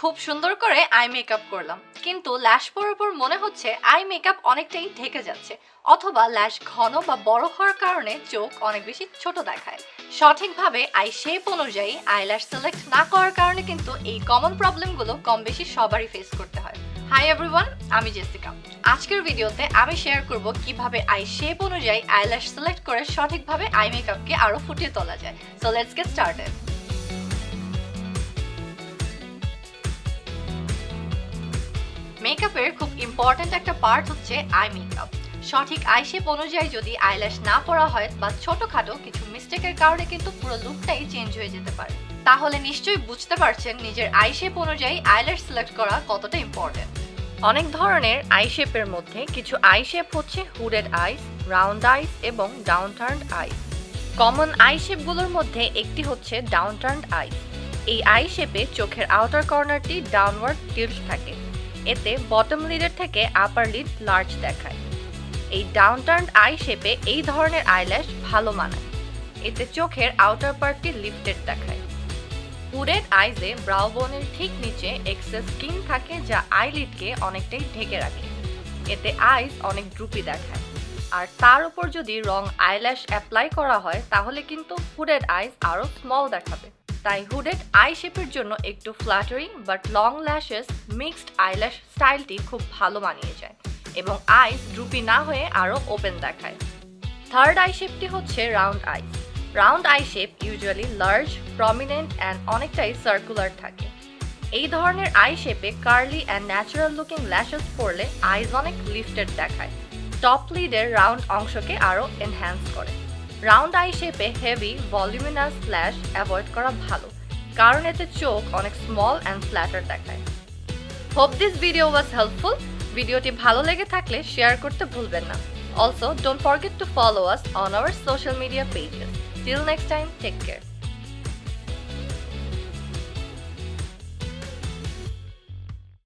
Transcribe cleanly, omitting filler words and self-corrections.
খুব সুন্দর করে আই মেকআপ করলাম, কিন্তু ল্যাশ পরার পর মনে হচ্ছে আই মেকআপ অনেকটাই ঢেকে যাচ্ছে, অথবা ল্যাশ ঘন বা বড় হওয়ার কারণে চোখ অনেক বেশি ছোট দেখায়। সঠিকভাবে আই শেপ অনুযায়ী আইল্যাশ সিলেক্ট না করার কারণে কিন্তু এই কমন প্রবলেমগুলো কম বেশি সবারই ফেস করতে হয়। হাই এভরিওয়ান, আমি জেসিকা। আজকের ভিডিওতে আমি শেয়ার করব কিভাবে আই শেপ অনুযায়ী আইল্যাশ সিলেক্ট করে সঠিকভাবে আই মেকআপকে আরো ফুটিয়ে তোলা যায়। So let's get started. মেকআপের খুব ইম্পর্ট্যান্ট একটা পার্ট হচ্ছে আই মেকআপ। সঠিক আই শেপ অনুযায়ী যদি আইল্যাশ না পরা হয় বা ছোটখাটো কিছু মিস্টেকের কারণে কিন্তু পুরো লুকটাই চেঞ্জ হয়ে যেতে পারে। তাহলে নিশ্চয়ই বুঝতে পারছেন নিজের আই শেপ অনুযায়ী আইল্যাশ সিলেক্ট করা কতটা ইম্পর্ট্যান্ট। অনেক ধরনের আই শেপের মধ্যে কিছু আই শেপ হচ্ছে হুডেড আইস, রাউন্ড আইস এবং ডাউনটার্নড আইস। কমন আই শেপগুলোর মধ্যে একটি হচ্ছে ডাউনটার্নড আইস। এই আই শেপে চোখের আউটার কর্নারটি ডাউনওয়ার্ড টিল্ট থাকে, এতে বটম লিডের থেকে আপার লিড লার্জ দেখায়। এই ডাউনটার্নড আই শেপে এই ধরনের আইল্যাশ ভালো মানায়, এতে চোখের আউটার পার্টটি লিফটেড দেখায়। হুডেড আইজে ব্রাউ বোনের ঠিক নিচে এক্সেস স্কিন থাকে যা আইলিডকে অনেকটাই ঢেকে রাখে, এতে আইস অনেক ড্রুপি দেখায়। আর তার উপর যদি রং আইল্যাশ অ্যাপ্লাই করা হয় তাহলে কিন্তু হুডেড আইস আরও স্মল দেখাবে। তাই হুডেড আই শেপের জন্য একটু flattering but long lashes mixed eyelash স্টাইলটি খুব ভালো মানিয়ে যায় এবং আইস ড্রুপি না হয়ে আরও ওপেন দেখায়। থার্ড আই শেপটি হচ্ছে round eyes. Round eye shape usually large, prominent and অনেকটাই সার্কুলার থাকে। এই ধরনের আই শেপে curly and natural looking lashes পরলে আইস অনেক লিফটেড দেখায়, টপ লিডের রাউন্ড অংশকে আরও এনহ্যান্স করে। রাউন্ড আই শেপে হেভি ভলিউমিনাস ল্যাশ অ্যাভয়েড করা ভালো, কারণ এতে চোখ অনেক স্মল অ্যান্ড ফ্ল্যাটার দেখায়। Hope this video was helpful. ভিডিওটি ভালো লেগে থাকলে শেয়ার করতে ভুলবেন না। Also, don't forget to follow us on our social media pages. Till next time, take care.